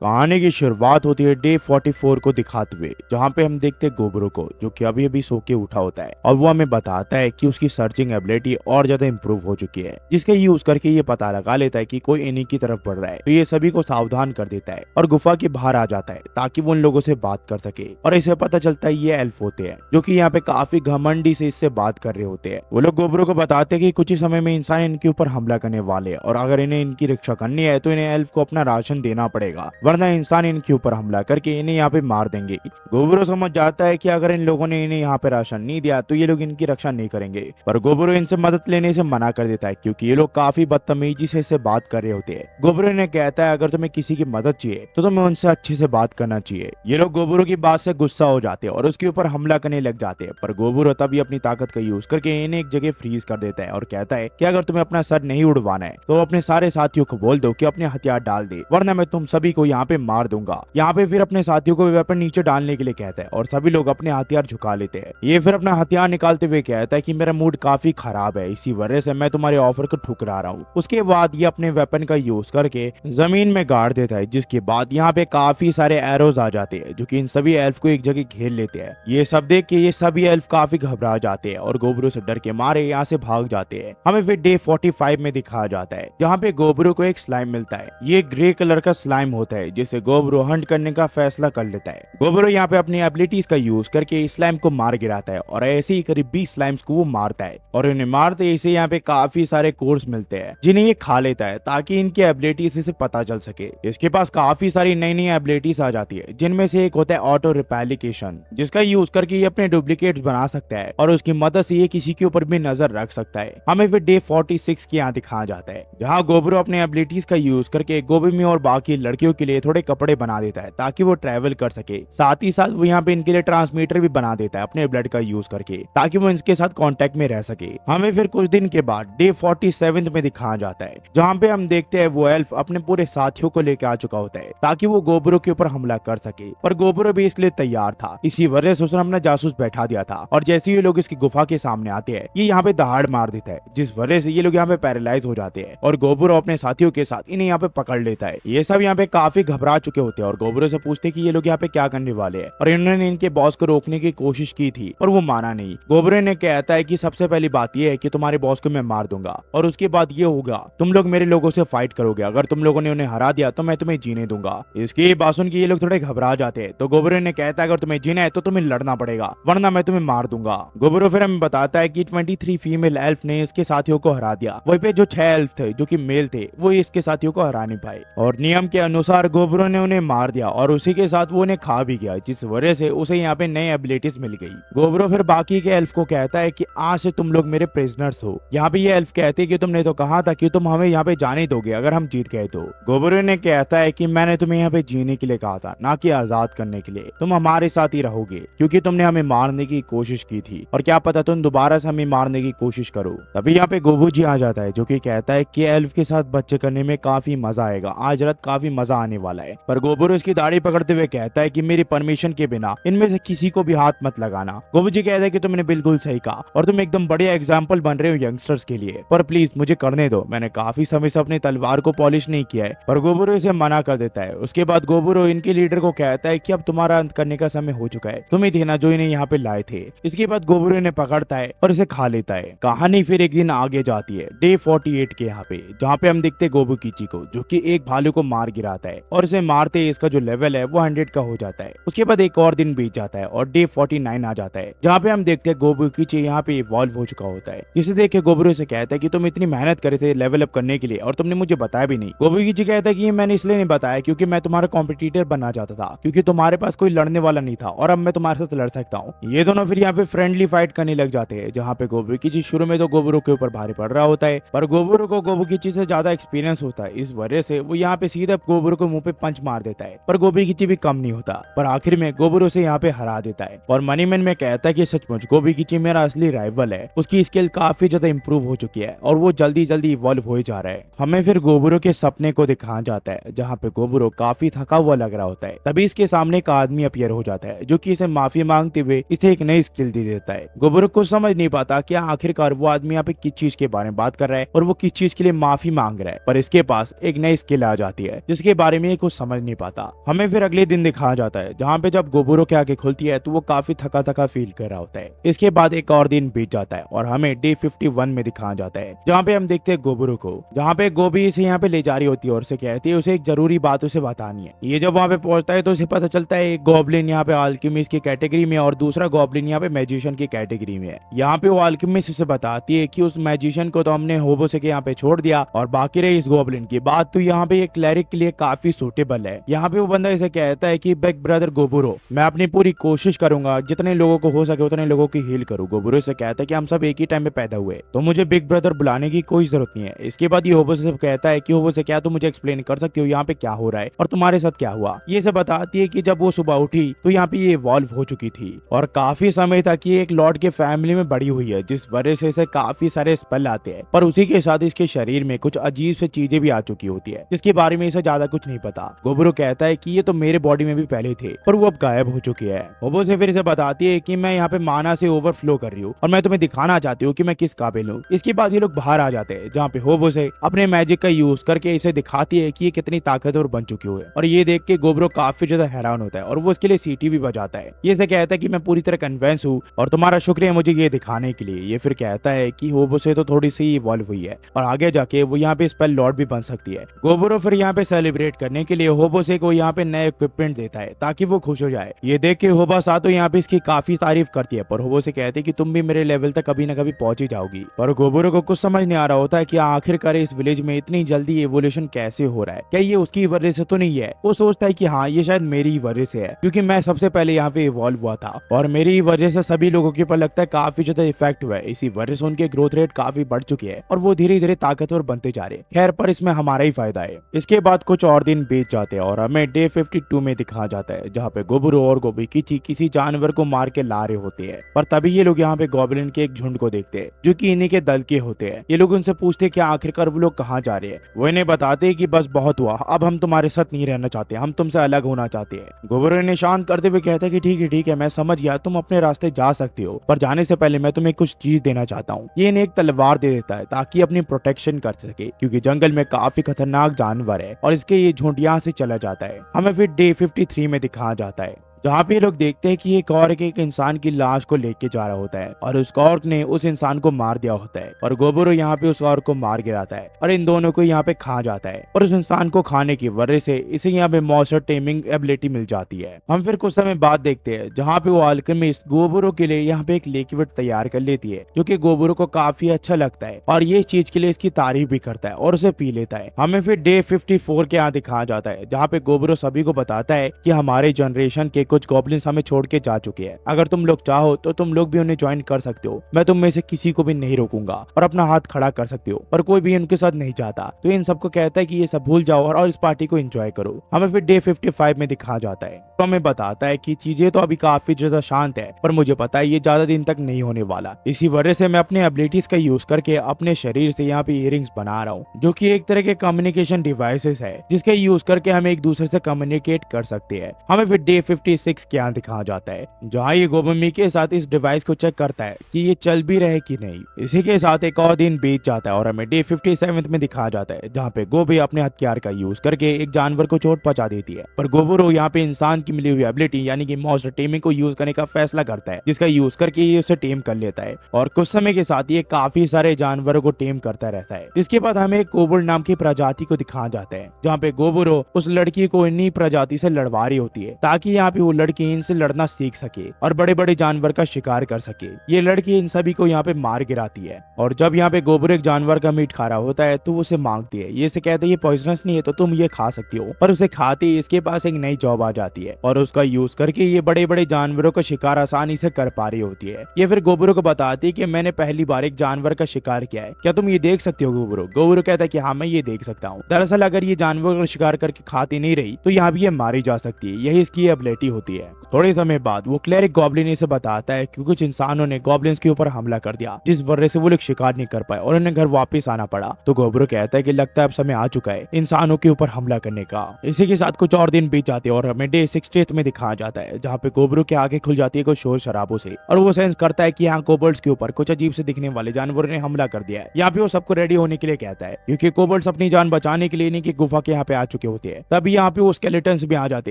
कहानी की शुरुआत होती है डे 44 को दिखाते हुए, जहाँ पे हम देखते हैं गोबरो को, जो कि अभी अभी सो के उठा होता है और वो हमें बताता है कि उसकी सर्चिंग एबिलिटी और ज्यादा इंप्रूव हो चुकी है, जिसका यूज करके ये पता लगा लेता है कि कोई इन्हीं की तरफ बढ़ रहा है। तो ये सभी को सावधान कर देता है और गुफा के बाहर आ जाता है ताकि वो उन लोगों से बात कर सके। और इसे पता चलता है ये एल्फ होते हैं, जो कि यहाँ पे काफी घमंडी से इससे बात कर रहे होते हैं। वो लोग गोबरो को बताते हैं कि कुछ ही समय में इंसान इनके ऊपर हमला करने वाले हैं और अगर इन्हें इनकी रक्षा करनी है तो इन्हें एल्फ को अपना राशन देना पड़ेगा, वरना इंसान इनके ऊपर हमला करके इन्हें यहाँ पे मार देंगे। गोबरो समझ जाता है कि अगर इन लोगों ने इन्हें यहाँ पे राशन नहीं दिया तो ये लोग इनकी रक्षा नहीं करेंगे, पर गोबरो इनसे मदद लेने से मना कर देता है क्योंकि ये लोग काफी बदतमीजी से इससे बात कर रहे होते हैं। गोबरो इन्हें कहता है अगर तुम्हें किसी की मदद चाहिए तो तुम्हें उनसे अच्छे से बात करना चाहिए। ये लोग गोबरो की बात से गुस्सा हो जाते हैं और उसके ऊपर हमला करने लग जाते हैं, पर गोबरो तभी अपनी ताकत का यूज करके इन्हें एक जगह फ्रीज कर देता है और कहता है कि अगर तुम्हें अपना सर नहीं उड़वाना है तो अपने सारे साथियों को बोल दो कि अपने हथियार डाल दे, वरना मैं तुम सभी को यहाँ पे मार दूंगा। यहाँ पे फिर अपने साथियों को वेपन नीचे डालने के लिए कहता है और सभी लोग अपने हथियार झुका लेते हैं। ये फिर अपना हथियार निकालते हुए कहता है कि मेरा मूड काफी खराब है, इसी वजह से मैं तुम्हारे ऑफर को ठुकरा रहा हूँ। उसके बाद ये अपने वेपन का यूज करके जमीन में गाड़ देता है, जिसके बाद यहाँ पे काफी सारे एरोज आ जाते हैं जो कि इन सभी एल्फ को एक जगह घेर लेते हैं। ये सब देख के ये सभी एल्फ काफी घबरा जाते हैं और गोबरो से डर के मारे यहाँ से भाग जाते हैं। हमें फिर डे 45 में दिखाया जाता है जहाँ पे गोबरो को एक स्लाइम मिलता है। ये ग्रे कलर का स्लाइम होता है जिसे गोबरो हंट करने का फैसला कर लेता है। गोबरो यहाँ पे अपनी एबिलिटीज का यूज करके स्लाइम को मार गिराता है और ऐसे ही करीब 20 स्लाइम्स को वो मारता है और इन्हें मारते इसे यहाँ पे काफी सारे कोर्स मिलते हैं जिन्हें ये खा लेता है ताकि इनकी एबिलिटीज इसे पता चल सके। इसके पास काफी सारी नई नई एबिलिटीज आ जाती है, जिनमें से एक होता है ऑटो रिपैलिकेशन, जिसका यूज करके ये अपने डुप्लीकेट्स बना सकता है और उसकी मदद से ये किसी के ऊपर भी नजर रख सकता है। हमें फिर डे 46 के यहाँ दिखाया जाता है जहाँ गोबरो अपने एबिलिटीज का यूज करके गोबी में और बाकी लड़कियों के लिए थोड़े कपड़े बना देता है ताकि वो ट्रैवल कर सके। साथ ही साथ वो यहाँ पे इनके लिए ट्रांसमीटर भी बना देता है अपने ब्लड का यूज करके ताकि वो इनके साथ कांटेक्ट में रह सके। हमें फिर कुछ दिन के बाद डे 47 में दिखाया जाता है जहाँ पे हम देखते हैं वो एल्फ अपने पूरे साथियों को लेकर आ चुका होता है ताकि वो गोबरो के ऊपर हमला कर सके, पर गोबरो भी इसलिए तैयार था। इसी वजह से उसने अपना जासूस बैठा दिया था और जैसे ही लोग इसकी गुफा के सामने आते हैं ये यहाँ पे दहाड़ मार देता है, जिस वजह से ये लोग यहाँ पे पैरालाइज हो जाते हैं और गोबरो अपने साथियों के साथ इन्हें यहाँ पे पकड़ लेता है। ये सब यहाँ पे काफी घबरा चुके होते हैं और गोबरो से पूछते कि ये लोग यहाँ पे क्या करने वाले हैं, और इन्होंने इनके बॉस को रोकने की कोशिश की थी पर वो माना नहीं। गोबरो ने कहता है कि सबसे पहली बात ये है कि तुम्हारे बॉस को मैं मार दूंगा और उसके बाद ये होगा तुम लोग मेरे लोगों से फाइट करोगे, अगर तुम लोगों ने उन्हें हरा दिया तो मैं तुम्हें जीने दूंगा। इसकी बात सुन के ये लोग थोड़े घबरा जाते हैं तो गोबरो ने कहता है अगर तुम्हें जीना है तो तुम्हें लड़ना पड़ेगा, वरना मैं तुम्हें मार दूंगा। गोबरो फिर हमें बताता है कि 23 फीमेल एल्फ ने इसके साथियों को हरा दिया, वहीं पे जो 6 एल्फ थे जो कि मेल थे वो इसके साथियों को हरा नहीं पाए और नियम के अनुसार गोबरो ने उन्हें मार दिया और उसी के साथ वो उन्हें खा भी गया, जिस वजह से उसे यहाँ पे नई एबिलिटीज मिल गई। गोबरो फिर बाकी के एल्फ को कहता है कि आज से तुम लोग मेरे प्रिजनर्स हो। यहाँ पे ये एल्फ कहते हैं कि तुमने तो कहा था कि तुम हमें यहाँ पे जाने दोगे अगर हम जीत गए तो। गोबरो ने कहता है कि मैंने तुम्हें यहाँ पे जीने के लिए कहा था, ना कि आजाद करने के लिए। तुम हमारे साथ ही रहोगे क्योंकि तुमने हमें मारने की कोशिश की थी और क्या पता तुम दोबारा से हमें मारने की कोशिश करो। तभी यहाँ पे गोबू जी आ जाता है जो कि कहता है कि एल्फ के साथ बच्चे करने में काफी मजा आएगा, आज रात काफी मजा आने वाला है। पर गोबरो इसकी दाढ़ी पकड़ते हुए कहता है कि मेरी परमिशन के बिना इनमें से किसी को भी हाथ मत लगाना। गोबू जी कहता है कि तुमने बिल्कुल सही कहा और तुम एकदम बढ़िया एग्जाम्पल बन रहे हो यंगस्टर्स के लिए, पर प्लीज मुझे करने दो, मैंने काफी समय से अपनी तलवार को पॉलिश नहीं किया है। पर गोबरो इसे मना कर देता है। उसके बाद गोबरो इनके लीडर को कहता है कि अब तुम्हारा अंत करने का समय हो चुका है, तुम ही थे ना जो इन्हें यहाँ पे लाए थे। इसके बाद गोबरो इन्हें पकड़ता है और इसे खा लेता है। कहानी फिर एक दिन आगे जाती है डे 48 के यहाँ पे, जहाँ पे हम देखते हैं गोबुकीची को जो कि एक भालू को मार गिराता है और इसे मारते ही इसका जो लेवल है वो 100 का हो जाता है। उसके बाद एक और दिन बीत जाता है और डे 49 आ जाता है जहाँ पे हम देखते हैं गोबुकीची यहाँ पे इवॉल्व हो चुका होता है, जिसे देख के गोबरो से कहता है कि तुम इतनी मेहनत करे थे लेवल अप करने के लिए और तुमने मुझे बताया भी नहीं। गोबुकीची कहता है कि मैंने इसलिए नहीं बताया क्योंकि मैं तुम्हारा कॉम्पिटिटर बनना चाहता था, क्योंकि तुम्हारे पास कोई लड़ने वाला नहीं था और अब मैं तुम्हारे साथ लड़ सकता हूँ। ये दोनों फिर यहाँ पे फ्रेंडली फाइट करने लग जाते हैं, जहाँ पे गोबुकीची शुरू में तो गोबरो के ऊपर भारी पड़ रहा होता है, पर गोबरो को गोबुकीची से ज्यादा एक्सपीरियंस होता है, इस वजह से वो यहाँ पे सीधा गोबरो को मुंह पे पंच मार देता है। पर गोबुकीची भी कम नहीं होता, पर आखिर में गोबरो से यहाँ पे हरा देता है। और मनी मैन में कहता है कि सचमुच गोबुकीची मेरा असली राइवल है, उसकी स्किल काफी ज्यादा इंप्रूव हो चुकी है और वो जल्दी जल्दी इवॉल्व हो जा रहा है। हमें फिर गोबरो के सपने को दिखाया जाता है जहाँ पे गोबरो काफी थका हुआ लग रहा होता है। तभी इसके सामने एक आदमी अपीयर हो जाता है जो कि इसे माफी मांगते हुए इसे एक नई स्किल दे देता है। गोबरो को समझ नहीं पाता कि आखिरकार वो आदमी यहाँ पे किस चीज के बारे में बात कर रहा है और वो किस चीज के लिए माफी मांग रहा है, पर इसके पास एक नई स्किल आ जाती है जिसके बारे में आदमी ये कुछ समझ नहीं पाता। हमें फिर अगले दिन दिखाया जाता है जहाँ पे जब गोबरो की आंखें खुलती है तो वो काफी थका थका फील कर रहा होता है। इसके बाद एक और दिन बीत जाता है और हमें डे 51 में दिखाया जाता है जहाँ पे हम देखते हैं गोबरो को, जहाँ पे गोभी इसे यहाँ पे ले जा रही होती है और उसे कहती है उसे एक जरूरी बात उसे बतानी है। ये जब वहाँ पे पहुंचता है तो उसे पता चलता है एक गॉब्लिन यहाँ पे अल्केमिस्ट की कैटेगरी में और दूसरा गॉब्लिन यहाँ पे मैजिशियन की कैटेगरी में है। यहाँ पे वो अल्केमिस्ट उसे बताती है कि उस मैजिशियन को तो हमने होबोसे के यहाँ पे छोड़ दिया और बाकी रही इस गॉब्लिन की बात, तो यहाँ पे ये क्लैरिक के लिए काफी सूटेबल है। यहाँ पे वो बंदा इसे कहता है कि बिग ब्रदर गोबुरो, मैं अपनी पूरी कोशिश करूंगा जितने लोगों को हो सके उतने लोगों की हील करूँ। गोबुरो से कहता है कि हम सब एक ही टाइम में पैदा हुए तो मुझे बिग ब्रदर बुलाने की कोई जरूरत नहीं है। इसके बाद ये होबोसे से कहता है कि होबोसे क्या तुम मुझे एक्सप्लेन कर सकती हो यहाँ पे क्या हो रहा है और तुम्हारे साथ क्या हुआ। ये से बताती है कि जब वो सुबह उठी तो यहाँ पे ये इवॉल्व हो चुकी थी और काफी समय तक ये एक लॉर्ड के फैमिली में बड़ी हुई है, जिस वजह से इसे काफी सारे स्पेल आते हैं, पर उसी के साथ इसके शरीर में कुछ अजीब से चीजें भी आ चुकी होती है जिसके बारे में इसे ज्यादा कुछ नहीं पता। गोबुरो कहता है कि ये तो मेरे बॉडी में भी पहले थे पर वो अब गायब हो चुके हैं। होबोसे फिर इसे बताती है कि मैं यहाँ पे माना से ओवरफ्लो कर रही हूँ और मैं तुम्हें दिखाना चाहती हूँ कि मैं किस काबिल हूँ। इसके बाद ये लोग बाहर आ जाते हैं जहाँ पे होबोसे अपने मैजिक का यूज करके इसे दिखाती है कि ये कितनी ताकतवर बन चुकी है और ये देख के गोबरो काफी ज्यादा हैरान होता है और वो इसके लिए सीटी भी बजाता है। ये से कहता है कि मैं पूरी तरह कन्विंस हूँ और तुम्हारा शुक्रिया मुझे ये दिखाने के लिए। ये फिर कहता है कि होबोसे तो थोड़ी सी इवॉल्व हुई है और आगे जाके वो यहाँ पे स्पेल लॉर्ड भी बन सकती है। गोबरो फिर यहाँ पे सेलिब्रेट करने के लिए होबोसे को यहाँ पे नए इक्विपमेंट देता है ताकि वो खुश हो जाए। ये देख के होबासा तो यहाँ पे इसकी काफी तारीफ करती है पर होबोसे कहते हैं कि तुम भी मेरे लेवल तक कभी ना कभी पहुंच ही जाओगी। पर गोबरो को कुछ समझ नहीं आ रहा होता है कि आखिरकार इस विलेज में इतनी जल्दी एवोल्यूशन कैसे हो रहा है, क्या ये उसकी वजह से तो नहीं है। वो सोचता है कि हाँ ये शायद मेरी ही वजह से है क्योंकि मैं सबसे पहले यहाँ पे इवॉल्व हुआ था और मेरी ही वजह से सभी लोगों के ऊपर लगता है काफी ज्यादा इफेक्ट हुआ है। इसी वजह से उनके ग्रोथ रेट काफी बढ़ चुकी है और वो धीरे धीरे ताकतवर बनते जा रहे हैं। खैर पर इसमें हमारा ही फायदा है। इसके बाद कुछ और दिन बीत जाते हैं और हमें डे 52 में दिखाया जाता है जहाँ पे गोबुरो और गोबीकिची किसी जानवर को मार के ला रहे होते हैं। पर तभी ये लोग यहाँ पे गॉब्लिन के एक झुंड को देखते हैं जो कि इन्हीं के दल के होते हैं। ये लोग उनसे पूछते हैं कि आखिरकार वो लोग कहाँ जा रहे हैं। वो इन्हें बताते हैं कि बस बहुत हुआ, अब हम तुम्हारे साथ नहीं रहना चाहते, हम तुमसे अलग होना चाहते हैं। गोबुरो इन्हें शांत करते हुए कहता है कि ठीक है मैं समझ गया, तुम अपने रास्ते जा सकते हो पर जाने से पहले मैं तुम्हें कुछ चीज देना चाहता हूँ। ये इन्हें एक तलवार दे देता है ताकि अपनी प्रोटेक्शन कर सके क्योंकि जंगल में काफी खतरनाक जानवर है और इसके ये झुंड यहाँ से चला जाता है। हमें फिर डे 53 में दिखाया जाता है जहाँ पे लोग देखते हैं कि एक औरत एक इंसान की लाश को लेके जा रहा होता है और उस औरत ने उस इंसान को मार दिया होता है और गोबुरो यहाँ पे उस औरत को मार गिराता है और इन दोनों को यहाँ पे खा जाता है और उस इंसान को खाने की वजह से इसे यहाँ पे मॉन्स्टर टेमिंग एबिलिटी मिल जाती है। हम फिर कुछ समय बाद देखते हैं जहाँ पे वो अल्केमिस्ट गोबुरो के लिए यहाँ पे एक लिक्विड तैयार कर लेती है जो कि गोबुरो को काफी अच्छा लगता है और ये चीज के लिए इसकी तारीफ भी करता है और उसे पी लेता है। हमें फिर डे 54 के यहाँ दिखाया जाता है जहाँ पे गोबुरो सभी को बताता है कि हमारे जनरेशन के कुछ गॉब्लिन्स हमें छोड़ के जा चुके हैं, अगर तुम लोग चाहो तो तुम लोग भी उन्हें ज्वाइन कर सकते हो, मैं तुम में से किसी को भी नहीं रोकूंगा और अपना हाथ खड़ा कर सकते हो। पर कोई भी उनके साथ नहीं चाहता तो इन सबको कहता है कि ये सब भूल जाओ और इस पार्टी को एंजॉय करो। हमें फिर डे 55 में दिखाया जाता है तो हमें बताता है कि चीजें तो अभी काफी ज्यादा शांत है पर मुझे पता है ये ज्यादा दिन तक नहीं होने वाला। इसी वजह से मैं अपने एबिलिटीज का यूज करके अपने शरीर से यहाँ पे इयररिंग्स बना रहा हूँ जो कि एक तरह के कम्युनिकेशन डिवाइसेस है जिसके यूज करके हम एक दूसरे से कम्युनिकेट कर सकते हैं। हमें फिर डे 56 के यहाँ दिखाया जाता है जहाँ ये गोबमी के साथ इस डिवाइस को चेक करता है कि ये चल भी रहे कि नहीं। इसी के साथ एक और दिन बीत जाता है और हमें डे 57 में दिखाया जाता है जहाँ पे गोबी अपने हथियार का यूज करके एक जानवर को चोट पहुंचा देती है पर गोबुरो यहाँ पे इंसान की मिली हुई एबिलिटी यानी कि मॉन्स्टर टेमिंग को यूज करने का फैसला करता है जिसका यूज करके ये उसे टेम कर लेता है और कुछ समय के साथ ये काफी सारे जानवरों को टेम करता रहता है। इसके बाद हमें एक कोबुल नाम की प्रजाति को दिखाया जाता है जहाँ पे गोबुरो उस लड़की को इन्हीं प्रजाति से लड़वा रही होती है ताकि यहाँ पे वो लड़की इनसे लड़ना सीख सके और बड़े बड़े जानवर का शिकार कर सके। ये लड़की इन सभी को यहाँ पे मार गिराती है और जब यहाँ पे गोबुरो एक जानवर का मीट खा रहा होता है तो उसे मांगती है। ये से कहते हैं ये पॉइजनस नहीं है तो तुम ये खा सकती हो, पर उसे खाते ही इसके पास एक नई जॉब आ जाती है और उसका यूज करके ये बड़े बड़े जानवरों का शिकार आसानी से कर पा रही होती है। ये फिर गोबुरो को बताती है कि मैंने पहली बार एक जानवर का शिकार किया है, क्या तुम ये देख सकते हो गोबुरो? गोबुरो कहता है कि हाँ मैं ये देख सकता हूँ। दरअसल अगर ये जानवर का शिकार करके खाती नहीं रही तो यहाँ भी ये मारी जा सकती है, यही इसकी एबिलिटी होती है। थोड़े समय बाद वो क्लेरिक गॉब्लिन से बताता है कि कुछ इंसानों ने गॉब्लिन्स के ऊपर हमला कर दिया, जिस वजह से वो लोग शिकार नहीं कर पाए और उन्हें घर वापस आना पड़ा। तो गोबरो कहता है कि लगता है अब समय आ चुका है इंसानों के ऊपर हमला करने का। इसी के साथ कुछ और दिन बीत जाते हैं और हमें डे 68 में दिखाया जाता है, जहाँ पे गोबरो की आंखें खुल जाती है कुछ शोर शराबों से और वो सेंस करता है कि यहाँ कोबल्ट्स के ऊपर कुछ अजीब से दिखने वाले जानवरों ने हमला कर दिया है। यहाँ पे वो सबको रेडी होने के लिए कहता है, क्योंकि कोबल्ट्स अपनी जान बचाने के लिए इन्हीं की गुफा के यहाँ पे आ चुके होते हैं। तभी यहाँ पे वो स्केलेटन्स भी आ जाते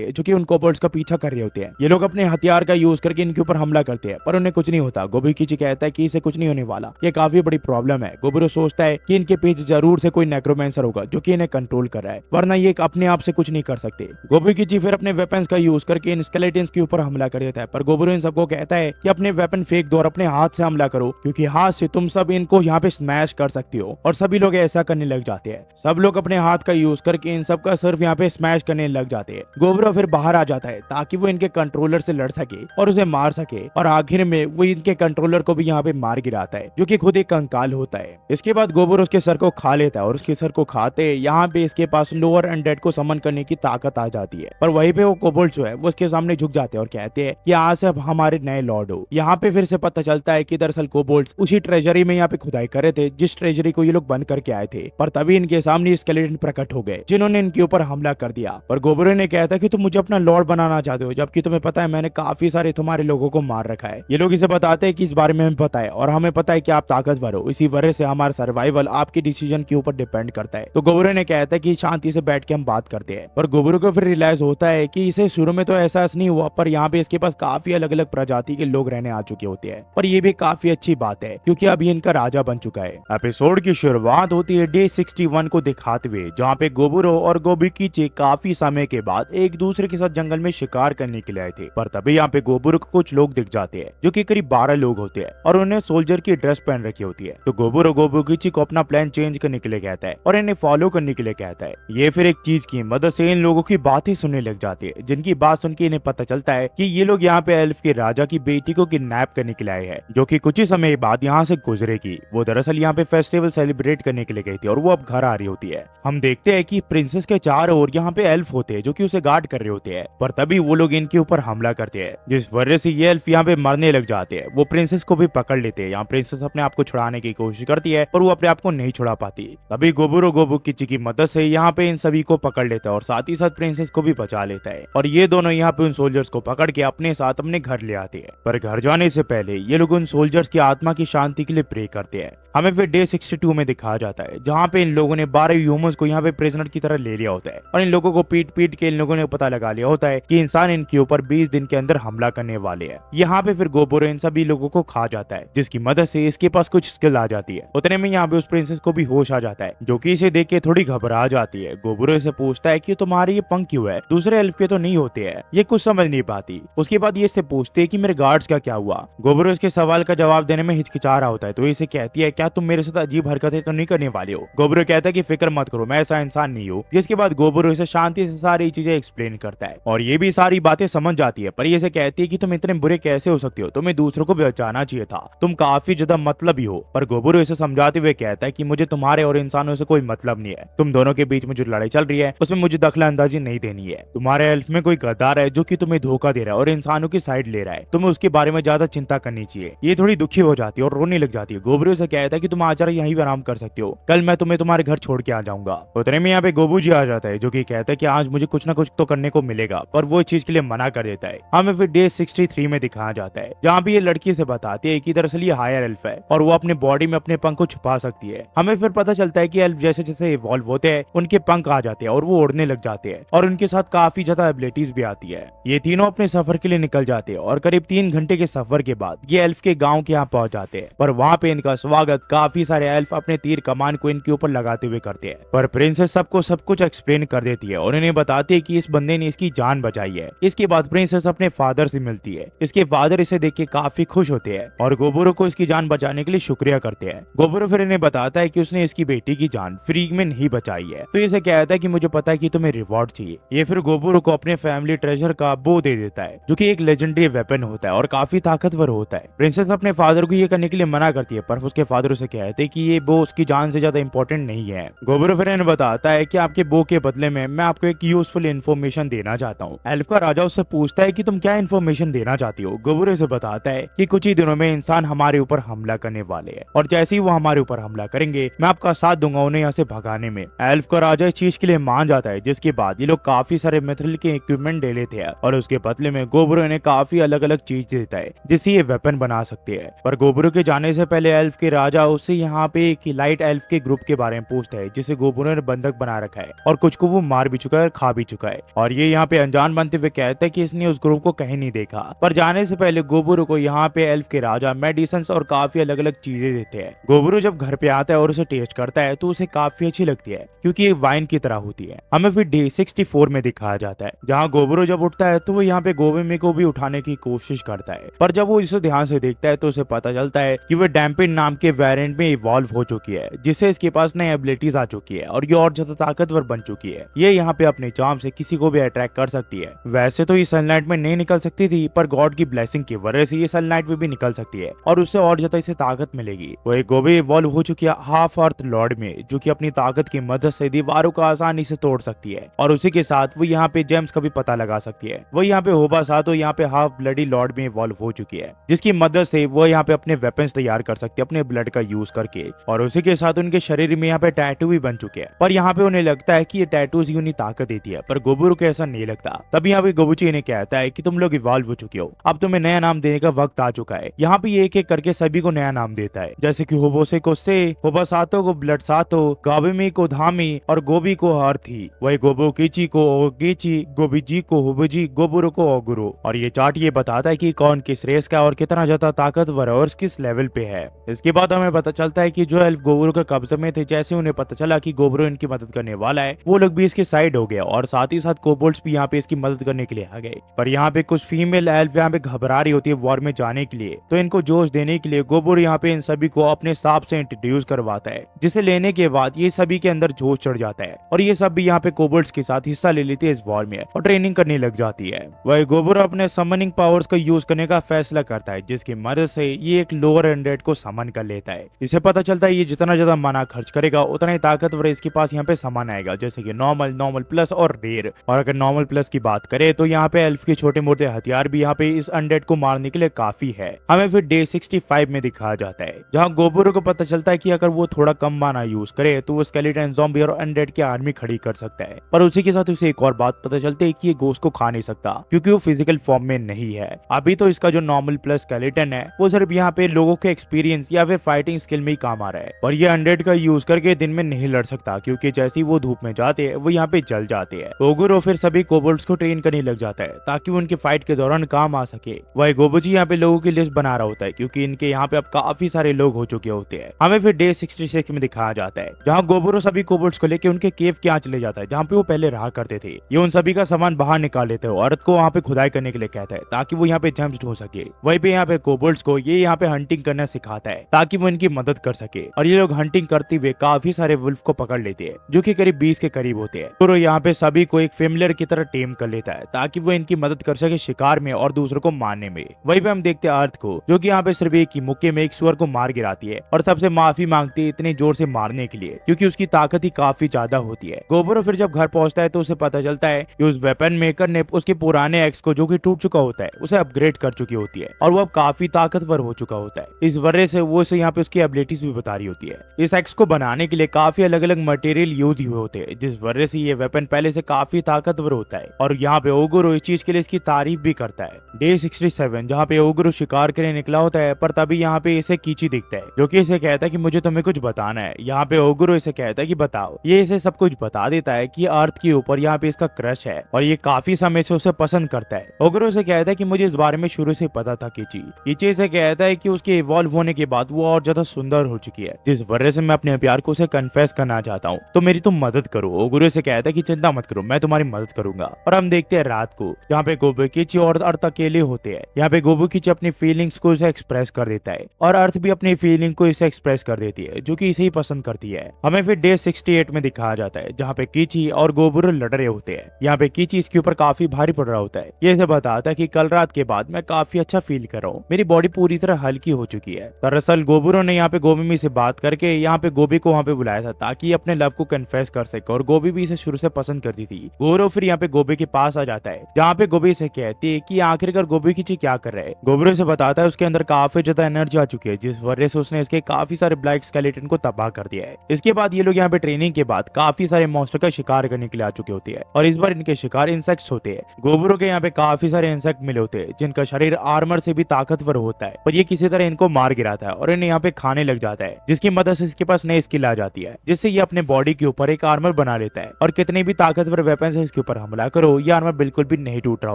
हैं जो कि उन कोबल्ट्स का पीछा कर रहे होते हैं। ये लोग अपने हथियार का यूज करके इनके ऊपर हमला करते हैं, पर उन्हें कुछ नहीं होता। गोबुकिची कहता है कि इसे कुछ नहीं होने वाला, ये काफी बड़ी प्रॉब्लम है। गोबुरो सोचता है कि इनके पीछे जरूर से कोई नेक्रोमेंसर होगा जो कि इन्हें कंट्रोल कर रहा है, वरना ये अपने आप से कुछ नहीं कर सकते। गोबुकिची फिर अपने वेपन्स का यूज करके इन स्केलेटन्स के ऊपर हमला कर देता है, पर गोबुरो इन सबको कहता है कि अपने वेपन फेंक दो और अपने हाथ से हमला करो, क्योंकि हाथ से तुम सब इनको यहाँ पे स्मैश कर सकती हो। और सभी लोग ऐसा करने लग जाते हैं। सब लोग अपने हाथ का यूज करके इन सब का सिर्फ यहाँ पे स्मैश करने लग जाते हैं। गोबुरो फिर बाहर आ जाता है ताकि वो इनके कंट्रोलर से लड़ सके और उसे मार सके, और आखिर में वो इनके कंट्रोलर को भी यहाँ पे मार गिराता है, जो कि खुद एक कंकाल होता है। इसके बाद गोबुरो उसके सर को खा लेता है और उसके सर को खाते यहाँ पे इसके पास लोअर अनडेड को समन करने की ताकत आ जाती है। पर वहीं पे वो कोबोल्ट जो है वो उसके सामने झुक जाते हैं और कहते हैं कि आज से अब हमारे नए लॉर्ड हो। यहाँ पे फिर से पता चलता है कि दरअसल कोबोल्ट्स उसी ट्रेजरी में यहाँ पे खुदाई कर रहे थे जिस ट्रेजरी को ये लोग बंद करके आए थे। पर तभी इनके सामने स्केलेटन प्रकट हो गए जिन्होंने इनके ऊपर हमला कर दिया। पर गोबुरो ने कहता कि तुम मुझे अपना लॉर्ड बनाना चाहते हो, जबकि तुम्हें पता है मैंने काफी सारे तुम्हारे लोगों को मार रखा है। ये लोग इसे बताते हैं कि इस बारे में हमें पता है और हमें पता है कि आप ताकतवर हो, इसी वजह से हमारा सर्वाइवल आपके डिसीजन के ऊपर डिपेंड करता है। तो गोबुरो ने कहता है कि शांति से बैठ के हम बात करते हैं। पर गोबुरो को फिर रियलाइज होता है कि इसे शुरू में तो एहसास नहीं हुआ, पर यहाँ पे इसके पास काफी अलग अलग प्रजाति के लोग रहने आ चुके होते हैं। पर ये भी काफी अच्छी बात है क्योंकि अभी इनका राजा बन चुका है। एपिसोड की शुरुआत होती है डे 61 को दिखाते हुए, जहाँ पे गोबुरो और गोबुकिची काफी समय के बाद एक दूसरे के साथ जंगल में शिकार करने के लिए आए थे। पर तभी यहाँ पे गोबुरो को कुछ लोग दिख जाते हैं जो कि करीब 12 लोग होते हैं और उन्हें सोल्जर की ड्रेस पहन रखी होती है। तो गोबुरो गोबुकिची को अपना प्लान चेंज करने के लिए कहता है और इन्हें फॉलो करने के लिए कहता है। ये फिर एक चीज की मदद से इन लोगों की बातें सुनने लग जाती है, जिनकी बात सुन के इन्हें पता चलता है कि ये लोग यहाँ पे एल्फ के राजा की बेटी को किडनैप करने के लिए आए हैं, जो कि कुछ ही समय बाद यहाँ से गुजरेगी। वो दरअसल यहाँ पे फेस्टिवल सेलिब्रेट करने के लिए गई थी और वो अब घर आ रही होती है। हम देखते हैं कि प्रिंसेस के चारों ओर यहाँ पे एल्फ होते हैं जो कि उसे गार्ड कर रहे होते हैं। पर तभी वो लोग इनके ऊपर हमला करते हैं, जिस वजह से ये एल्फ यहाँ पे मरने लग जाते हैं। वो प्रिंसेस को भी पकड़ लेते हैं। यहाँ प्रिंसेस अपने आप को छुड़ाने की कोशिश करती है पर वो अपने आप को नहीं छुड़ा पाती। तभी गोबुरो गोबुकिची की मदद से यहाँ पे इन सभी को पकड़ लेता है और साथ ही साथ प्रिंसेस को भी बचा लेता है। और ये दोनों यहाँ पे उन सोल्जर्स को पकड़ के अपने साथ अपने घर ले आते हैं। पर घर जाने से पहले ये लोग उन सोल्जर्स की आत्मा की शांति के लिए प्रे करते हैं। हमें फिर डे 62 में दिखाया जाता है, जहाँ पे इन लोगों ने 12 ह्यूमंस को यहाँ पे प्रिजनर की तरह ले लिया होता है और इन लोगों को पीट पीट के इन लोगों ने पता लगा लिया होता है कि इंसान इनके ऊपर 20 दिन के अंदर हमला करने वाले हैं। यहाँ पे फिर गोबुरो इन सभी लोगों को खा जाता है, जिसकी मदद से इसके पास कुछ स्किल आ जाती है। उतने में यहाँ पे उस प्रिंसेस को भी होश आ जाता है, जो कि इसे देख के थोड़ी घबरा जाती है। गोबुरो इसे पूछता है कि तुम्हारे ये पंख क्यों है, दूसरे एल्फ के तो नहीं होते हैं। ये कुछ समझ नहीं पाती। उसके बाद ये इससे पूछती है कि मेरे गार्ड्स का क्या हुआ। गोबुरो इसके सवाल का जवाब देने में हिचकिचा रहा होता है, तो इसे कहती है क्या तुम मेरे साथ अजीब हरकतें तो नहीं करने वाले हो। गोबुरो कहता है कि फिक्र मत करो, मैं ऐसा इंसान नहीं हूँ। जिसके बाद गोबुरो इसे शांति से सारी चीजें एक्सप्लेन करता है और ये भी सारी बातें समझ जाती है। पर ये इसे कहती है कि तुम इतने बुरे कैसे हो सकते हो, तुम्हें दूसरों को बचाना चाहिए था, तुम काफी ज्यादा मतलबी हो। पर गोबुरो इसे समझाते हुए कहता है कि मुझे तुम्हारे और इंसानों से कोई मतलब नहीं है। तुम दोनों के बीच में जो लड़ाई चल रही है उसमें मुझे दखल अंदाजी नहीं देनी है। तुम्हारे एल्फ में कोई गद्दार है जो कि तुम्हें धोखा दे रहा है और इंसानों की साइड ले रहा है, तुम्हें उसके बारे में ज्यादा चिंता करनी चाहिए। ये थोड़ी दुखी हो जाती है और रोने लग जाती है। गोबुरो से कहता है कि तुम आज यहीं पर आराम कर सकते हो, कल मैं तुम्हें तुम्हारे घर छोड़ के आ जाऊंगा। उतने में यहाँ पे गोबूजी आ जाता है, जो कि कहता है कि आज मुझे कुछ ना कुछ तो करने को मिलेगा, पर वो इस चीज के लिए मना कर देता है। हमें फिर डे 63 में दिखाया जाता है, जहाँ भी ये लड़की से बताती है कि दरअसल ये हायर एल्फ है और वो अपने बॉडी में अपने पंख को छुपा सकती है। हमें फिर पता चलता है कि एल्फ जैसे जैसे इवॉल्व होते हैं उनके पंख आ जाते हैं और वो उड़ने लग जाते हैं और उनके साथ काफी ज्यादा एबिलिटीज भी आती है। ये तीनों अपने सफर के लिए निकल जाते हैं और करीब 3 घंटे के सफर के बाद ये एल्फ के गाँव के यहाँ पहुंच जाते हैं। पर वहाँ पे इनका स्वागत काफी सारे एल्फ अपने तीर कमान को इनके ऊपर लगाते हुए करते हैं। पर प्रिंसेस सबको सब कुछ एक्सप्लेन कर देती है और इन्हें बताती है कि इस बंदे ने इसकी जान बचाई है। इसके बाद प्रिंसेस अपने फादर से मिलती है। इसके फादर इसे देख के काफी खुश होते हैं और गोबुरो को इसकी जान बचाने के लिए शुक्रिया करते हैं। गोबुरो फिर इन्हें बताता है कि उसने इसकी बेटी की जान फ्री में नहीं बचाई है। तो इसे कहता है कि मुझे पता है कि तुम्हें रिवॉर्ड चाहिए। ये फिर गोबुरो को अपने फैमिली ट्रेजर का बो दे देता है, जो कि एक लेजेंडरी वेपन होता है और काफी ताकतवर होता है। प्रिंसेस अपने फादर को ये करने के लिए मना करती है, पर उसके फादर उसे कहते हैं कि ये बो उसकी जान से ज्यादा इंपॉर्टेंट नहीं है। गोबुरो फिर इन्हें बताता है कि आपके बो के बदले में मैं आपको एक यूजफुल इन्फॉर्मेशन देना चाहता हूँ। एल्फ का राजा उससे पूछता है कि तुम क्या इन्फॉर्मेशन देना चाहती हो। गोबुरो उसे बताता है कि कुछ ही दिनों में इंसान हमारे ऊपर हमला करने वाले हैं और जैसे ही वो हमारे ऊपर हमला करेंगे मैं आपका साथ दूंगा उन्हें यहाँ से भगाने में। एल्फ का राजा इस चीज के लिए मान जाता है, जिसके बाद ये लोग काफी सारे मिथ्रिल के इक्विपमेंट ले लेते हैं और उसके बदले में गोबुरो इन्हें काफी अलग अलग चीज देता है जिससे ये वेपन बना सकते हैं। पर गोबुरो के जाने से पहले एल्फ के राजा उससे यहाँ पे एक लाइट एल्फ के ग्रुप के बारे में पूछता है जिसे गोबुरो ने बंधक बना रखा है और कुछ को वो मार भी चुका है और खा भी चुका है। और ये यहाँ पे अनजान बनते हुए कहता है कि इसने उस ग्रुप को कहीं नहीं देखा। पर जाने से पहले गोबुरो को यहाँ पे एल्फ के राजा मेडिसिन और काफी अलग अलग चीजें देते हैं। गोबुरो जब घर पे आता है और उसे टेस्ट करता है तो उसे काफी अच्छी लगती है क्योंकि ये वाइन की तरह होती है। हमें फिर डे 64 में दिखाया जाता है जहाँ गोबुरो जब उठता है तो वो यहाँ पे गोबेमी को भी उठाने की कोशिश करता है, पर जब वो इसे ध्यान से देखता है तो उसे पता चलता है कि वो डैम्पिन नाम के वेरिएंट में इवॉल्व हो चुकी है जिससे इसके पास नई एबिलिटीज आ चुकी है और ये और ज्यादा ताकतवर बन चुकी है। ये यहाँ पे अपने चार्म से किसी को भी अट्रैक्ट कर सकती है। वैसे तो ये सनलाइट में नहीं निकल सकती थी, पर गॉड की ब्लेसिंग की वजह से ये सनलाइट में भी निकल सकती है और उससे और ज्यादा इसे ताकत मिलेगी। वो एक गोबे इवॉल्व हो चुकी है हाफ अर्थ लॉर्ड में, जो कि अपनी ताकत की मदद से दीवारों को आसानी से तोड़ सकती है और उसी के साथ वो यहाँ पे जेम्स का भी पता लगा सकती है। वो यहाँ पे होबा सातो यहाँ पे हाफ ब्लडी लॉर्ड में इवॉल्व हो चुकी है, जिसकी मदद से वो यहाँ पे अपने वेपन्स तैयार कर सकती है अपने ब्लड का यूज करके और उसी के साथ उनके शरीर में यहाँ पे टैटू भी बन चुके हैं। पर यहाँ पे उन्हें लगता है कि ये टैटूज ही उन्हें ताकत देती है, पर गोबुरो को ऐसा नहीं लगता। तभी यहाँ पे गोबुची इन्हें कहता है कि तुम लोग इवॉल्व हो चुके हो, अब तुम्हें नया नाम देने का वक्त आ चुका है। यहाँ पे एक एक करके सभी को नया नाम देता है, जैसे कि होबोसे को से, होबासातो को ब्लड सातो, गाबेमी को धामी और गोबी को हार्थी, वही गोबो कीची को ओगीची, गोबीजी को होबोजी, गोबुरो को ओगुरो। और ये चार्ट ये बताता है कि कौन किस रेस का और कितना ज्यादा ताकतवर और किस लेवल पे है। इसके बाद हमें पता चलता है कि जो एल्फ गोबुरो के कब्जे में थे, जैसे उन्हें पता चला कि गोबुरो इनकी मदद करने वाला है, वो लोग भी इसके साइड हो गए और साथ ही साथ कोबोल्ड्स भी यहाँ पे इसकी मदद करने के लिए आ गए। पर यहाँ पे कुछ फीमेल एल्फ यहाँ पे घबरा रही होती है वॉर में जाने के लिए, तो इनको जोश देने के लिए गोबुरो यहाँ पे इन सभी को अपने हिसाब से इंट्रोड्यूस करवाता है, जिसे लेने के बाद ये सभी के अंदर जोश चढ़ जाता है और ये सब भी यहाँ पे कोबोल्ड्स के साथ हिस्सा ले लेती है इस वॉर में और ट्रेनिंग करने लग जाती है। वही गोबुरो अपने समनिंग पावर्स का यूज करने का फैसला करता है, जिसकी मदद से ये एक लोअर एंडेड को समन कर लेता है। इसे पता चलता है ये जितना ज्यादा माना खर्च करेगा उतना ही ताकतवर इसके पास यहाँ पे सामान आएगा, जैसे कि नॉर्मल, नॉर्मल प्लस और रेयर। और अगर नॉर्मल प्लस की बात करें तो यहाँ पे एल्फ के छोटे मोटे हथियार भी यहाँ पे इस अनडेड को मारने के लिए काफी है। हमें फिर डे 65 में दिखाया जाता है, जहाँ गोबुरो को पता चलता है कि अगर वो थोड़ा कम माना यूज करे तो वो स्केलेटन, ज़ॉम्बी और अनडेड की आर्मी खड़ी कर सकता है। पर उसी के साथ उसे एक और बात पता चलती है कि ये गोश्त को खा नहीं सकता क्योंकि वो फिजिकल फॉर्म में नहीं है। अभी तो इसका जो नॉर्मल प्लस स्केलेटन है वो सिर्फ यहाँ पे लोगों के एक्सपीरियंस या फिर फाइटिंग स्किल में ही काम आ रहा है और ये अनडेड का यूज करके दिन में नहीं लड़ सकता, क्योंकि जैसे ही वो धूप में जाते हैं वो यहाँ पे जल जाते हैं। गोबुरो फिर सभी कोबोल्ड्स को ट्रेन करने लग जाता है ताकि वो उनकी फाइट के दौरान काम आ सके। वही गोबुची यहाँ पे लोगों की लिस्ट बना रहा होता है क्योंकि इनके यहाँ पे अब काफी सारे लोग हो चुके होते हैं। हमें फिर डे 66 में दिखाया जाता है, जहाँ गोबुरो सभी कोबोल्ड्स को लेके उनके केव के यहाँ चले जाता है जहाँ पे वो पहले रहा करते थे। ये उन सभी का सामान बाहर निकाल लेते हैं, औरत को वहाँ पे खुदाई करने के लिए कहता है ताकि वो यहाँ पे जेम्स ढूंढ सके। वहीं पे यहाँ पे कोबोल्ड्स को ये यहाँ पे हंटिंग करना सिखाता है ताकि वो इनकी मदद कर सके और ये लोग हंटिंग करते हुए काफी सारे वुल्फ को पकड़ लेते हैं जो कि करीब 20 के करीब होते हैं। तो यहाँ पे सभी को एक फेमिलियर की तरह टेम कर लेता है ताकि वो इनकी मदद कर सके शिकार में और दूसरों को मारने में। वहीं पे हम देखते हैं अर्थ को, जो कि यहाँ पे सिर्फ एक ही मुक्के में एक सुअर को मार गिराती है और सबसे माफी मांगती है इतने जोर से मारने के लिए क्योंकि उसकी ताकत ही काफी ज्यादा होती है। गोबुरो फिर जब घर पहुंचता है तो उसे पता चलता है कि उस वेपन मेकर ने उसके पुराने एक्स को, जो कि टूट चुका होता है, उसे अपग्रेड कर चुकी होती है और वो अब काफी ताकतवर हो चुका होता है। इस वजह से वो इसे यहाँ पे उसकी एबिलिटीज भी बता रही होती है। इस एक्स को बनाने के लिए काफी अलग अलग मटेरियल यूज हुए होते हैं, जिस वजह से ये वेपन पहले से काफी ताकतवर होता है और यहाँ पे ओगुरो इस चीज के लिए इसकी तारीफ भी करता है। डे 67 जहाँ पे ओगुरो शिकार करने निकला होता है, पर तभी यहाँ पे इसे कीची दिखता है जो कि इसे कहता है कि मुझे तुम्हें कुछ बताना है। यहाँ पे ओगुरो इसे कहता है कि बताओ। ये इसे सब कुछ बता देता है कि अर्थ के ऊपर यहाँ पे इसका क्रश है और ये काफी समय से उसे पसंद करता है। ओगुरो इसे कहता है कि मुझे इस बारे में शुरू से पता था। कीची इसे कहता है कि उसके इवॉल्व होने के बाद वो और ज्यादा सुंदर हो चुकी है, जिस वजह से मैं अपने प्यार को उसे कन्फेस करना चाहता हूँ, तो मेरी तुम मदद करो। ओगुरो इसे कहता है कि चिंता मत करो, मैं तुम्हारी मदद करूंगा। और हम देखते हैं रात को, जहाँ पे गोबुकीची और अर्थ अकेले होते हैं। यहाँ पे गोबुकीची अपनी फीलिंग्स को इसे एक्सप्रेस कर देता है और अर्थ भी अपनी फीलिंग को इसे एक्सप्रेस कर देती है, जो कि इसे ही पसंद करती है। हमें फिर डे 68 में दिखाया जाता है, जहाँ पे कीची और गोबुरो लड़ रहे होते हैं। यहाँ पे कीची इसके ऊपर काफी भारी पड़ रहा होता है। ये इसे बताता है कि कल रात के बाद मैं काफी अच्छा फील कर रहा हूँ, मेरी बॉडी पूरी तरह हल्की हो चुकी है। दरअसल गोबुरो ने यहाँ पे गोबीमी से बात करके यहाँ पे गोबी को वहाँ पे बुलाया था ताकि अपने लव को कन्फेस कर सके और गोबी भी इसे शुरू से पसंद करती थी। गोबुरो फिर यहाँ पे गोबी के पास आ जाता जाता है, जहाँ पे गोबी से कहती है कि आखिरकार गोबी खींची क्या कर रहा है। गोबरो से बताता है उसके अंदर काफी ज्यादा एनर्जी आ चुकी है, जिस वजह से उसने इसके काफी सारे ब्लैक स्केलेटन को तबाह कर दिया है। इसके बाद ये लोग यहाँ पे ट्रेनिंग के बाद काफी सारे मॉन्स्टर का शिकार करने के लिए आ चुके होते हैं, और इस बार इनके शिकार इंसेक्ट्स होते हैं। गोबरो के यहाँ पे काफी सारे इंसेक्ट मिले होते हैं जिनका शरीर आर्मर से भी ताकतवर होता है, पर ये किसी तरह इनको मार गिराता है और इन्हें यहाँ पे खाने लग जाता है, जिसकी मदद से इसके पास नई स्किल आ जाती है, जिससे ये अपने बॉडी के ऊपर एक आर्मर बना लेता है, और कितने भी ताकतवर वेपन से इसके ऊपर हमला करो ये आर्मर बिल्कुल भी नहीं टूट रहा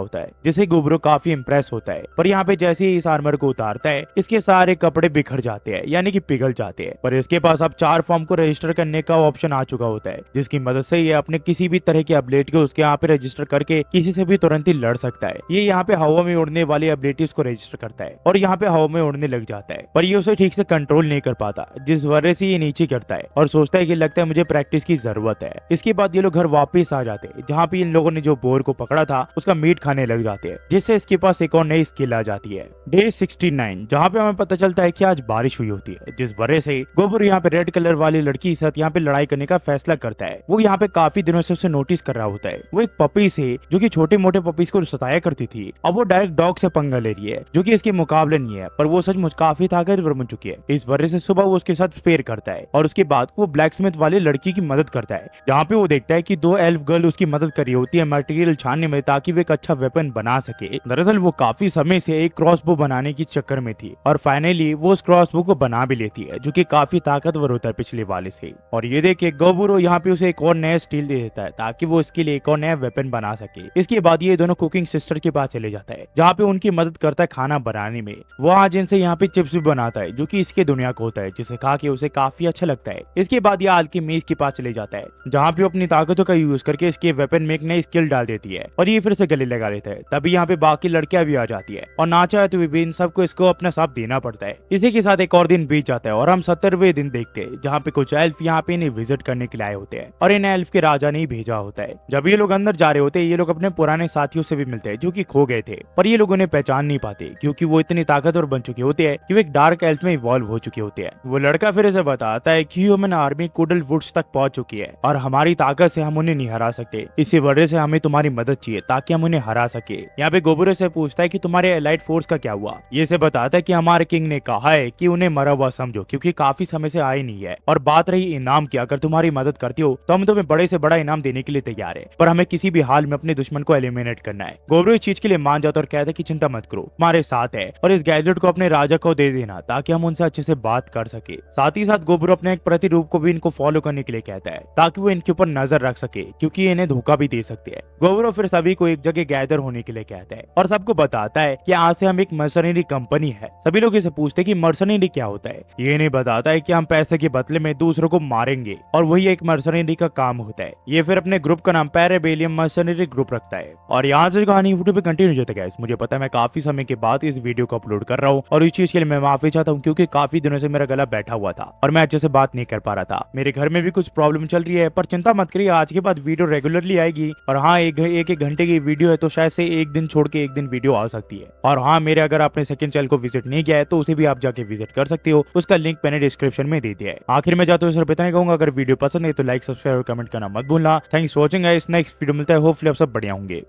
होता है, जिससे गोबरो काफी इंप्रेस होता है। पर यहाँ पे जैसे ही इस आर्मर को उतारता है इसके सारे कपड़े बिखर जाते हैं, यानी कि पिघल जाते हैं। पर इसके पास अब 4 फॉर्म को रजिस्टर करने का ऑप्शन आ चुका होता है, जिसकी मदद से ये अपने किसी भी तरह की एबिलिटी को उसके यहाँ पे रजिस्टर करके किसी से भी तुरंत ही लड़ सकता है। ये यहाँ पे हवा में उड़ने वाली एबिलिटीज को रजिस्टर करता है और यहाँ पे हवा में उड़ने लग जाता है, पर ये उसे ठीक से कंट्रोल नहीं कर पाता, जिस वजह से ये नीचे गिरता है और सोचता है कि लगता है मुझे प्रैक्टिस की जरूरत है। इसके बाद ये लोग घर वापस आ जाते हैं, जहाँ पे इन लोगों ने जो बोर को पकड़ा था उसका मीट खाने लग जाते हैं, जिससे इसके पास एक और नई स्किल आ जाती है, डे 69, जहाँ पे हमें पता चलता है कि आज बारिश हुई होती है, जिस वजह से गोबरो यहाँ पे रेड कलर वाली लड़की के साथ यहाँ पे लड़ाई करने का फैसला करता है। वो यहाँ पे काफी दिनों से उसे नोटिस कर रहा होता है। वो एक पपी से जो कि छोटे मोटे पपीज को सताया करती थी, अब वो डायरेक्ट डॉग से पंगा ले रही है, जो कि इसके मुकाबले नहीं है, पर वो सचमुच काफी ताकतवर बन चुकी है। इस वजह से सुबह वो उसके साथ स्पेयर करता है और उसके बाद वो ब्लैक स्मिथ वाली लड़की की मदद करता है, जहाँ पे वो देखता है कि 2 एल्फ गर्ल उसकी मदद कर रही होती है मटेरियल छानने में, ताकि वो एक अच्छा वेपन बना सके। दरअसल वो काफी समय से एक क्रॉसबो बनाने की चक्कर में थी और फाइनली वो उस क्रॉसबो को बना भी लेती है, जो कि काफी ताकतवर होता है पिछले वाले से। और ये देख के गोबरो यहाँ पे उसे एक और नया स्टील दे देता है, ताकि वो इसके लिए एक और नया वेपन बना सके। इसके बाद ये दोनों कुकिंग सिस्टर के पास चले जाता है, जहाँ पे उनकी मदद करता है खाना बनाने में। वो आज इनसे यहाँ पे चिप्स भी बनाता है, जो कि इसके दुनिया को होता है, जिसे खा के उसे काफी अच्छा लगता है। इसके बाद ये अल्केमिस्ट के पास चले जाता है, जहाँ पे वो अपनी ताकतों का यूज करके इसके वेपन में एक नई स्किल डाल देती है और ये फिर से गले लगा लेता है। तभी यहाँ पे बाकी लड़कियां भी आ जाती है और ना चाहे तो भी इन सबको इसको अपना साथ देना पड़ता है। इसी के साथ एक और दिन बीत जाता है और हम 70वें दिन देखते हैं, जहाँ पे कुछ एल्फ यहाँ पे इन्हें विजिट करने के लिए आए होते हैं और इन एल्फ के राजा ने ही भेजा होता है। जब ये लोग अंदर जा रहे होते हैं ये लोग अपने पुराने साथियों से भी मिलते हैं, जो कि खो गए थे, पर ये लोग उन्हें पहचान नहीं पाते क्योंकि वो इतनी ताकतवर बन चुके होते हैं कि वो एक डार्क एल्फ में इवॉल्व हो चुके होते हैं। वो लड़का फिर से बताता है कि ह्यूमन आर्मी कुडल वुड्स तक पहुंच चुकी है और हमारी ताकत से हम उन्हें नहीं हरा सकते, इसी वजह से हमें तुम्हारी मदद चाहिए ताकि हम उन्हें हरा सके। यहाँ पे गोबरो से पूछता है कि तुम्हारे एलाइट फोर्स का क्या हुआ। ये से बताता है कि हमारे किंग ने कहा है कि उन्हें मरा हुआ समझो, क्योंकि काफी समय से आए नहीं है, और बात रही इनाम की, अगर तुम्हारी मदद करती हो तो हम तुम्हें बड़े से बड़ा इनाम देने के लिए तैयार है, पर हमें किसी भी हाल में अपने दुश्मन को एलिमिनेट करना है। गोबरो इस चीज के लिए मान जाता है और कहता है कि चिंता मत करो, हमारे साथ है, और इस गैजेट को अपने राजा को दे देना ताकि हम उनसे अच्छे से बात कर सके। साथ ही साथ गोबरो अपने एक प्रतिरूप को भी इनको फॉलो करने के लिए कहता है ताकि वो इनके ऊपर नजर रख सके, क्योंकि इन्हें धोखा भी दे सकते हैं। गोबरो फिर सभी को एक जगह गैदर होने के लिए कहता है और सबको बताता है कि आज से हम एक मर्सनरी कंपनी है। सभी लोग इसे पूछते हैं कि मर्सनरी क्या होता है। ये नहीं बताता है कि हम पैसे के बदले में दूसरों को मारेंगे, और वही एक मर्सनरी का काम होता है। ये फिर अपने ग्रुप का नाम पैरेबेलियम मर्सनरी ग्रुप रखता है। और यहाँ से कहानी यूट्यूब पे कंटिन्यू जाता है। मुझे पता है मैं काफी समय के बाद इस वीडियो को अपलोड कर रहा हूँ और इस चीज के लिए मैं माफी चाहता हूँ, क्योंकि काफी दिनों से मेरा गला बैठा हुआ था और मैं अच्छे से बात नहीं कर पा रहा था। मेरे घर में भी कुछ प्रॉब्लम चल रही है, पर चिंता मत करिए, आज के बाद वीडियो रेगुलरली आएगी। और हाँ, एक घंटे की वीडियो है तो शायद से एक दिन छोड़ के एक दिन वीडियो आ सकती है। और हाँ, मेरे अगर आपने सेकंड चैनल को विजिट नहीं किया है तो उसे भी आप जाके विजिट कर सकते हो, उसका लिंक मैंने डिस्क्रिप्शन में दे दिया है। आखिर में जाते हुए सिर्फ इतना ही कहूंगा, अगर वीडियो पसंद है तो लाइक, सब्सक्राइब और कमेंट करना मत भूलना। Thanks for watching guys, next video मिलता है, होपफुली आप सब बढ़िया होंगे।